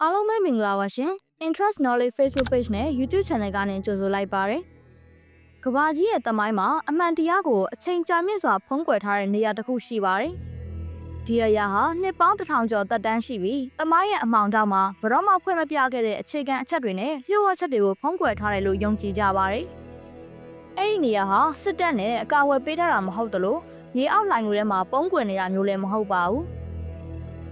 အားလုံးပဲမင်္ဂလာပါရှင် Interest Knowledge Facebook Page နဲ့ YouTube Channel ကနေကြိုဆိုလိုက်ပါရစေ။ကဘာကြီးရဲ့တမိုင်းမှာအမှန်တရားကိုအချိန်ကြာမြင့်စွာဖုံးကွယ်ထားတဲ့နေရာတစ်ခုရှိပါတယ်။ဒီအရာဟာနှစ်ပေါင်း1000ကျော်သက်တမ်းရှိပြီးတမိုင်းရဲ့အမှောင်တောင်မှာဘရော့မဖွင့်မပြခဲ့တဲ့အခြေခံအချက်တွေနဲ့လျှို့ဝှက်ချက်တွေကိုဖုံးကွယ်ထားတယ်လို့ယုံကြည်ကြပါတယ်။အဲ့ဒီနေရာဟာစစ်တပ်နဲ့အကာအကွယ်ပေးထားတာမဟုတ်သလိုမြေအောက်လိုင်ငွေထဲမှာပုံကွယ်နေတာမျိုးလည်းမဟုတ်ပါဘူး။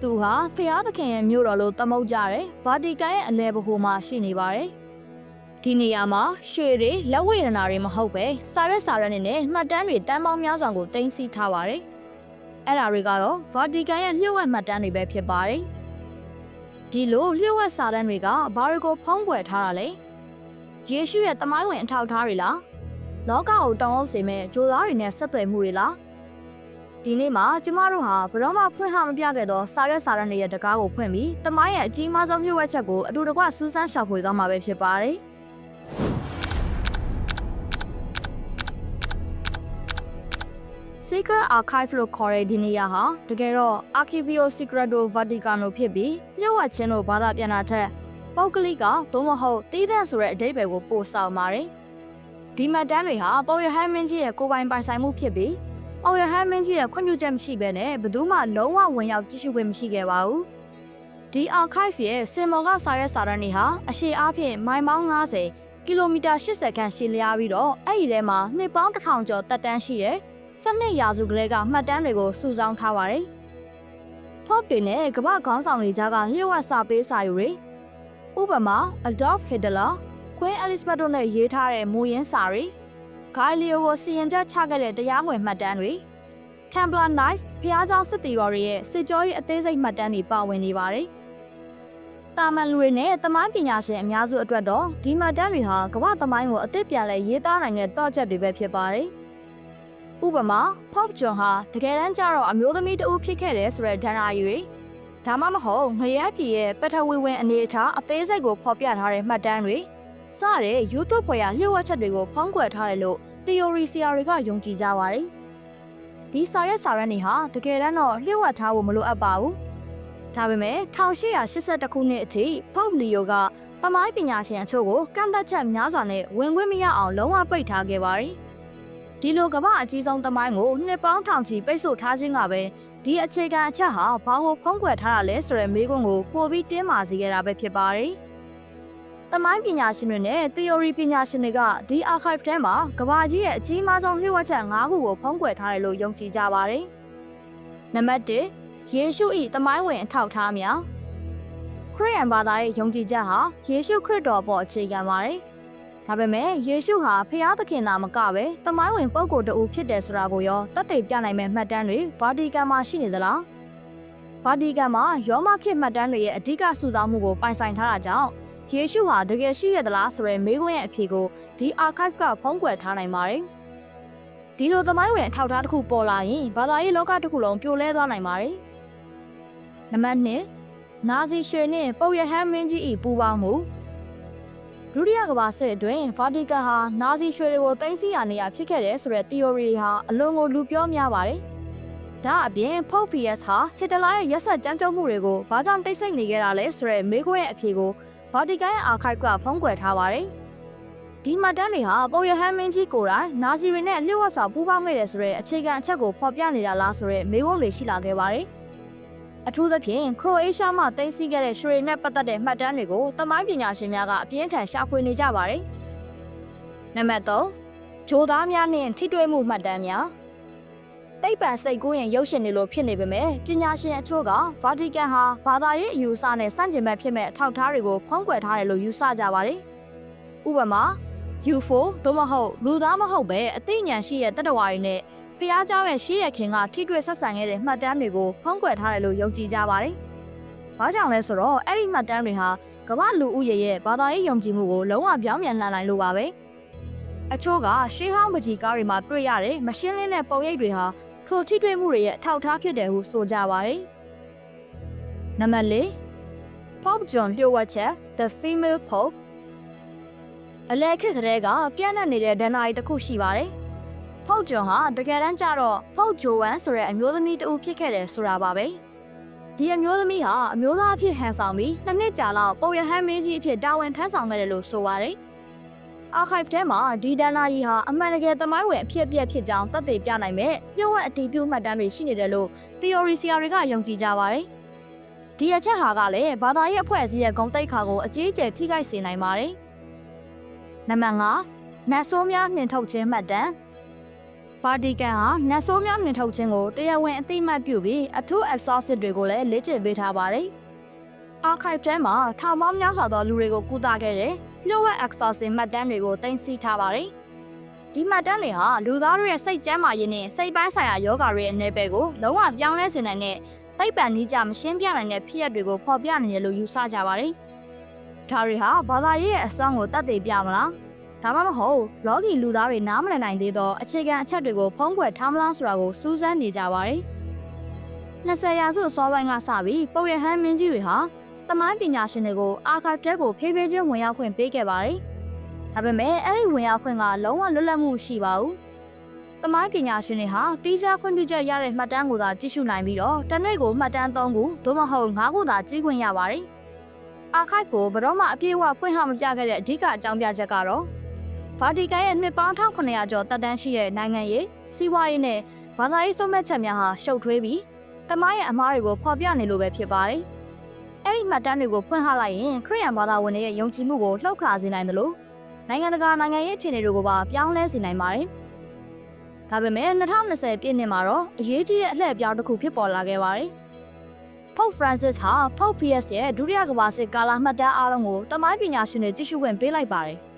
သူဟာဖျားသခင်ရဲ့မြို့တော်လို့သမုတ်ကြတယ်။ဗာတီကန်ရဲ့အလဲဗဟိုမှာရှိနေပါတယ်။ဒီနေရာမှာရွှေတွေလက်ဝတ်ရတနာတွေမဟုတ်ပဲစာရွက်စာတမ်းတွေနဲ့မှတ်တမ်းတွေတန်းပေါင်းများစွာကိုတင်စီထားပါတယ်။အဲ့ဒါတွေကတော့ဗာတီကန်ရဲ့လျှို့ဝှက်မှတ်တမ်းတွေပဲဖြစ်ပါတယ်။ဒီလိုလျှို့ဝှက်စာတမ်းတွေကဘာတွေကိုဖုံးကွယ်ထားတာလဲ။ယေရှုရဲ့တမိုင်းဝင်အထောက်အထားတွေလား။လောကကိုတောင်းအောင်စေမဲ့ကြိုးစားတွေနဲ့ဆက်သွယ်မှုတွေလား။ဒီနေ့မှာကျမတို့ဟာဘရော့မဖွင့်ဟမပြခဲ့သောစာရွက်စာတမ်းတွေရဲ့တကားကိုဖွင့်ပြီးတမိုင်းရဲ့အကြီးမားဆုံးလျှို့ဝှက်ချက်ကိုအတူတကွစူးစမ်းရှာဖွေသွားမှာပဲဖြစ်ပါတယ်။ Secret Archive လို့ခေါ်တဲ့ဒီနေရာဟာတကယ်တော့ Archivio Secreto Vaticano ဖြစ်ပြီးလျှို့ဝှက်ခြင်းတို့ဘာသာပြန်တာထက်ပုဂ္ဂလိကသို့မဟုတ်တည်တဲ့ဆိုတဲ့အဓိပ္ပာယ်ကိုပို့ဆောင်ပါတယ်။ဒီမှတ်တမ်းတွေဟာပေါရဟန်းမင်းကြီးရဲ့ကိုယ်ပိုင်ပိုင်ဆိုင်မှုဖြစ်ပြီးအော်ရဟန်းမင်းကြီးရဲ့ခွင့်ပြုချက်မရှိဘဲနဲ့ဘယ်သူမှလုံးဝဝင်ရောက်ကြည့်ရှုခွင့်မရှိခဲ့ပါဘူး။ဒီ archive ရဲ့စင်မော်ကစာရွက်စာတမ်းတွေဟာအရှည်အားဖြင့်မိုင်ပေါင်း90ကီလိုမီတာ80ခန့်ရှည်လျားပြီးတော့အဲ့ဒီထဲမှာနှစ်ပေါင်း1000ကျော်တက်တန်းရှိတဲ့12ရာစုကလေးကမှတ်တမ်းတွေကိုစုဆောင်းထားပါတယ်။ Pope တွေနဲ့ကမ္ဘာခေါင်းဆောင်တွေကြားကလျှို့ဝှက်စာပေးစာယူတွေဥပမာ Adolf Hitler, Queen Elizabeth တို့နဲ့ရေးထားတဲ့မူရင်းစာတွေဂိုင်လီယိုကိုစီရင်ချက်ချခဲ့တဲ့တရားဝင်မှတ်တမ်းတွေ Templar Knights ဖျားเจ้าစစ်တီတော်တွေရဲ့စစ်ကြောရေးအသေးစိတ်မှတ်တမ်းတွေပါဝင်နေပါတယ်။တာမန်လူတွေနဲ့သမိုင်းပညာရှင်အများစုအတွက်တော့ဒီမှတ်တမ်းတွေဟာကမ္ဘာသမိုင်းကိုအသစ်ပြန်လဲရေးသားနိုင်တဲ့တော့ချက်တွေပဲဖြစ်ပါတယ်။ဥပမာ Pope John ဟာတကယ်တမ်းကျတော့အမျိုးသမီးတဦးဖြစ်ခဲ့တယ်ဆိုတဲ့ဒဏ္ဍာရီတွေဒါမှမဟုတ်ငရဲပြည်ရဲ့ပထဝီဝင်အနေအထားအသေးစိတ်ကိုဖော်ပြထားတဲ့မှတ်တမ်းတွေစတဲ့ YouTube ဖွယ်ရာလျှို့ဝှက်ချက်တွေကိုဖုံးကွယ်ထားတယ်လို့ theory ဆရာတွေကယုံကြည်ကြပါတယ်။ဒီစာရွက်စာတမ်းတွေဟာတကယ်တမ်းတော့လျှို့ဝှက်ထားဖို့မလိုအပ်ပါဘူး။ဒါပေမဲ့1882ခုနှစ်အထိ Pope Leo ကသမိုင်းပညာရှင်အချို့ကိုကန့်သတ်ချက်များစွာနဲ့ဝင်ခွင့်မရအောင်လုံးဝပိတ်ထားခဲ့ပါတယ်။ဒီလိုကမ္ဘာအကြီးဆုံးသမိုင်းကိုနှစ်ပေါင်းထောင်ချီပိတ်ဆို့ထားခြင်းကပဲဒီအခြေခံအချက်ဟာဘာကိုဖုံးကွယ်ထားတာလဲဆိုတဲ့မေးခွန်းကိုပိုပြီးတင်းမာစေခဲ့တာပဲဖြစ်ပါတယ်။တမိုင်းပညာရှင်တွေနဲ့ theory ပညာရှင်တွေကဒီ archive ထဲမှာကမ္ဘာကြီးရဲ့အကြီးမားဆုံးလျှို့ဝှက်ချက်5ခုကိုဖုံးကွယ်ထားတယ်လို့ယုံကြည်ကြပါတယ်။နံပါတ်1ယေရှု၏တမိုင်းဝင်အထောက်အထားများခရစ်ယာန်ဘာသာရဲ့ယုံကြည်ချက်ဟာယေရှုခရစ်တော်ပေါ်အခြေခံပါတယ်။ဒါပေမဲ့ယေရှုဟာဖျားသခင်သာမကပဲတမိုင်းဝင်ပုဂ္ဂိုလ်တဦးဖြစ်တယ်ဆိုတာကိုရောသက်သေပြနိုင်မဲ့မှတ်တမ်းတွေဗာတီကန်မှာရှိနေသလား။ဗာတီကန်မှာရောမခေတ်မှတ်တမ်းတွေရဲ့အဓိကစုဆောင်းမှုကိုပိုင်ဆိုင်ထားတာကြောင့်ယေရှုဟာတကယ်ရှိရသလားဆိုတဲ့မေးခွန်းရဲ့အဖြေကိုဒီ archive ကဖုံးကွယ်ထားနိုင်ပါတယ်။ဒီလိုသမိုင်းဝင်အထောက်အထားတစ်ခုပေါ်လာရင်ဘာသာရေးလောကတစ်ခုလုံးပြိုလဲသွားနိုင်ပါတယ်။နံပါတ်2နာဇီရွှေနဲ့ပုပ်ရဟန်းမင်းကြီး၏ပူးပေါင်းမှုဒုတိယကမ္ဘာစစ်အတွင်းဗာတီကန်ဟာနာဇီရွှေတွေကိုသိမ်းဆည်းရနေရဖြစ်ခဲ့တယ်ဆိုတဲ့ theory ဟာအလွန်ကိုလူပြောများပါတယ်။ဒါအပြင် Pope Pius ဟာဟစ်တလာရဲ့ရက်စက်ကြမ်းကြုတ်မှုတွေကိုဘာကြောင့်တိတ်ဆိတ်နေခဲ့တာလဲဆိုတဲ့မေးခွန်းရဲ့အဖြေကိုဗာတီကန်ရဲ့ archive ကဖုံးကွယ်ထားပါတယ်။ဒီမှတ်တမ်းတွေဟာပုပ်ရဟန်းမင်းကြီးကိုယ်တိုင်နာဇီတွေနဲ့လျှို့ဝှက်စွာပူးပေါင်းခဲ့တယ်ဆိုတဲ့အခြေခံအချက်ကိုဖော်ပြနေတာလားဆိုတဲ့မေးခွန်းတွေရှိလာခဲ့ပါတယ်။အထူးသဖြင့်ခရိုအေးရှားမှာတင်စီခဲ့တဲ့ရွှေနဲ့ပတ်သက်တဲ့မှတ်တမ်းတွေကိုသမိုင်းပညာရှင်များကအပြင်းထန်ရှာဖွေနေကြပါတယ်။နံပါတ်3ဂျိုသားများနဲ့ထိတွေ့မှုမှတ်တမ်းများတိတ်ပံစိတ်ကူးရင်ရုပ်ရှင်တွေလိုဖြစ်နေပေမဲ့ပညာရှင်အချို့ကဗာတီကန်ဟာဘာသာရေးအယူအဆနဲ့စန့်ကျင်ဘက်ဖြစ်မဲ့အထောက်အထားတွေကိုဖုံးကွယ်ထားတယ်လို့ယူဆကြပါတယ်။ဥပမာ UFO သို့မဟုတ်လူသားမဟုတ်ပဲအသိဉာဏ်ရှိတဲ့တတ္တဝါတွေနဲ့ဖျားเจ้าရဲ့ရှေးရခင်ကထိတွေ့ဆက်ဆံခဲ့တဲ့မှတ်တမ်းတွေကိုဖုံးကွယ်ထားတယ်လို့ယုံကြည်ကြပါတယ်။ဘာကြောင့်လဲဆိုတော့အဲ့ဒီမှတ်တမ်းတွေဟာကမ္ဘာလူဦးရေရဲ့ဘာသာရေးယုံကြည်မှုကိုလုံးဝပြောင်းပြန်လှန်နိုင်လို့ပါပဲ။အချို့ကရှေးဟောင်းပကြီးကားတွေမှာတွေ့ရတဲ့မရှင်းလင်းတဲ့ပုံရိပ်တွေဟာထိုထိတွေ့မှုတွေရဲ့အထောက်အထားဖြစ်တယ်ဟုဆိုကြပါတယ်။နံပါတ်4 Pope John လျှို့ဝှက်ချက် The Female Pope အလဲခေတ်ကလေးကပြန့်နှံ့နေတဲ့ဒဏ္ဍာရီတစ်ခုရှိပါတယ်။ Pope John ဟာတကယ်တမ်းကျတော့ Pope Joan ဆိုတဲ့အမျိုးသမီးတဦးဖြစ်ခဲ့တယ်ဆိုတာပါပဲ။ ဒီအမျိုးသမီးဟာအမျိုးသားအဖြစ်ဟန်ဆောင်ပြီးနှစ်နှစ်ကြာလောက်ပုပ်ရဟန်းမင်းကြီးအဖြစ်တာဝန်ထမ်းဆောင်ခဲ့တယ်လို့ဆိုပါတယ်။ archive ထဲမှာဒီဒန်နာကြီးဟာအမှန်တကယ်သမိုင်းဝင်အဖြစ်အပျက်ဖြစ်ကြောင်းသက်သေပြနိုင်မဲ့ပြုတ်ဝက်အတည်ပြုမှတ်တမ်းတွေရှိနေတယ်လို့ theory ဆရာတွေကယုံကြည်ကြပါတယ်။ဒီအချက်ဟာကလည်းဘာသာရေးအဖွဲ့အစည်းရဲ့ဂုဏ်သိက္ခာကိုအကြီးအကျယ်ထိခိုက်စေနိုင်ပါတယ်။နံပါတ်5နတ်ဆိုးများနှင်ထုတ်ခြင်းမှတ်တမ်းဗာတီကန်ဟာနတ်ဆိုးများနှင်ထုတ်ခြင်းကိုတရားဝင်အသိအမှတ်ပြုပြီးအထူး exorcist တွေကိုလည်းလေ့ကျင့်ပေးထားပါတယ်။ archive ထဲမှာထောင်ပေါင်းများစွာသောလူတွေကိုကုသခဲ့တဲ့လျှို့ဝှက် exorcist မှတ်တမ်းတွေကိုတင်စီထားပါတယ်။ဒီမှတ်တမ်းတွေဟာလူသားတို့ရဲ့စိတ်ကျန်းမာရေးနဲ့စိတ်ပိုင်းဆိုင်ရာယောဂါတွေရဲ့အနေပဲကိုလုံးဝပြောင်းလဲစေနိုင်တဲ့သိပ္ပံနည်းကျမရှင်းပြနိုင်တဲ့ဖြစ်ရပ်တွေကိုဖော်ပြနေတယ်လို့ယူဆကြပါတယ်။ဒါတွေဟာဘာသာရေးရဲ့အစွမ်းကိုတတ်သိပြမလား။ဒါမှမဟုတ်လောကီလူသားတွေနားမလည်နိုင်သေးသောအခြေခံအချက်တွေကိုဖုံးကွယ်ထားမလားဆိုတာကိုစူးစမ်းနေကြပါတယ်။20ရာစုအစောပိုင်းကစပြီးပုပ်ရဟန်းမင်းကြီးတွေဟာသမိုင်းပညာရှင်တွေကိုအာခါတဲကိုဖေးဖေးချင်းဝင်ရောက်ခွင့်ပေးခဲ့ပါတယ်။ဒါပေမဲ့အဲ့ဒီဝင်ရောက်ခွင့်ကလုံးဝလွတ်လပ်မှုရှိပါဘူး။သမိုင်းပညာရှင်တွေဟာတီးခြားခွင့်ပြုချက်ရတဲ့မှတ်တမ်းကိုသာကြည့်ရှုနိုင်ပြီးတော့တစ်နေ့ကိုမှတ်တမ်း3ခုသို့မဟုတ်5ခုသာကြည့်ခွင့်ရပါတယ်။အာခါကိုဘယ်တော့မှအပြည့်အဝဖွင့်ဟမပြခဲ့တဲ့အဓိကအကြောင်းပြချက်ကတော့ဗာတီကန်ရဲ့နှစ်ပေါင်း1900ကျော်တက်တန်းရှိတဲ့နိုင်ငံရေးစီးပွားရေးနဲ့ဘာသာရေးစုံမဲ့ချက်များဟာရှုပ်ထွေးပြီးသမိုင်းရဲ့အမားတွေကိုဖော်ပြနေလို့ပဲဖြစ်ပါတယ်။အဲ့ဒီမှတ်တမ်းတွေကိုဖွင့်ဟလိုက်ရင်ခရစ်ယာန်ဘာသာဝင်တွေရဲ့ယုံကြည်မှုကိုလှုပ်ခါစေနိုင်တယ်လို့နိုင်ငံတကာနိုင်ငံရေးအခြေအနေတွေကိုပါပြောင်းလဲစေနိုင်ပါတယ်။ဒါပေမဲ့2020ပြည့်နှစ်မှာတော့အရေးကြီးတဲ့အလှည့်အပြောင်းတစ်ခုဖြစ်ပေါ်လာခဲ့ပါတယ်။ Pope Francis ဟာ Pope Pius ရဲ့ဒုတိယကမ္ဘာစစ်ကာလမှတ်တမ်းအားလုံးကိုသမိုင်းပညာရှင်တွေကြည့်ရှုခွင့်ပေးလိုက်ပါတယ်။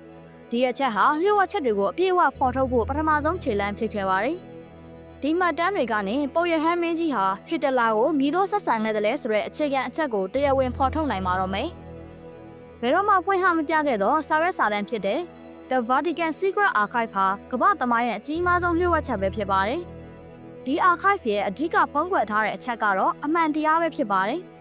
ဒီအချက်ဟာလျှို့ဝှက်ချက်တွေကိုအပြည့်အဝဖော်ထုတ်ဖို့ပထမဆုံးခြေလှမ်းဖြစ်ခဲ့ပါတယ်။ဒီမှတ်တမ်းတွေကနေပုပ်ရဟန်းမင်းကြီးဟာဟစ်တလာကိုမြည်သောဆက်ဆံခဲ့တယ်လဲဆိုတဲ့အခြေခံအချက်ကိုတရားဝင်ဖော်ထုတ်နိုင်မှာတော့မယ်။ဘယ်တော့မှဖွင့်ဟမပြခဲ့သောစာရွက်စာတမ်းဖြစ်တဲ့ The Vatican Secret Archive ဟာကမ္ဘာသမိုင်းရဲ့အကြီးမားဆုံးလျှို့ဝှက်ချက်ပဲဖြစ်ပါတယ်။ဒီ archive ရဲ့အဓိကဖုံးကွယ်ထားတဲ့အချက်ကတော့အမှန်တရားပဲဖြစ်ပါတယ်။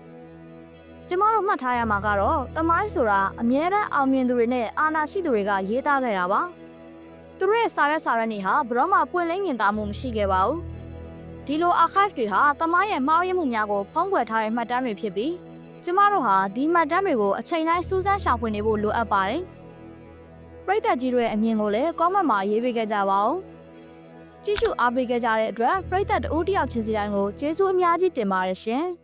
ကျမတို့မှတ်ထားရမှာကတော့သမိုင်းဆိုတာအမြဲတမ်းအောင်မြင်သူတွေနဲ့အာဏာရှိသူတွေကရေးသားခဲ့တာပါ။သူတို့ရဲ့စာရွက်စာတမ်းတွေဟာဘယ်တော့မှပွင့်လင်းမြင်သာမှုမရှိခဲ့ပါဘူး။ဒီလို archive တွေဟာသမိုင်းရဲ့မှားယွင်းမှုများကိုဖုံးကွယ်ထားတဲ့မှတ်တမ်းတွေဖြစ်ပြီးကျမတို့ဟာဒီမှတ်တမ်းတွေကိုအချိန်တိုင်းစူးစမ်းရှာဖွေနေဖို့လိုအပ်ပါတယ်။ပရိသတ်ကြီးတို့ရဲ့အမြင်ကိုလည်း comment မှာရေးပေးခဲ့ကြပါဦး။ကြည့်ရှုအားပေးခဲ့ကြတဲ့အတွက်ပရိသတ်တဦးတယောက်ချင်းစီတိုင်းကိုကျေးဇူးအများကြီးတင်ပါတယ်ရှင်။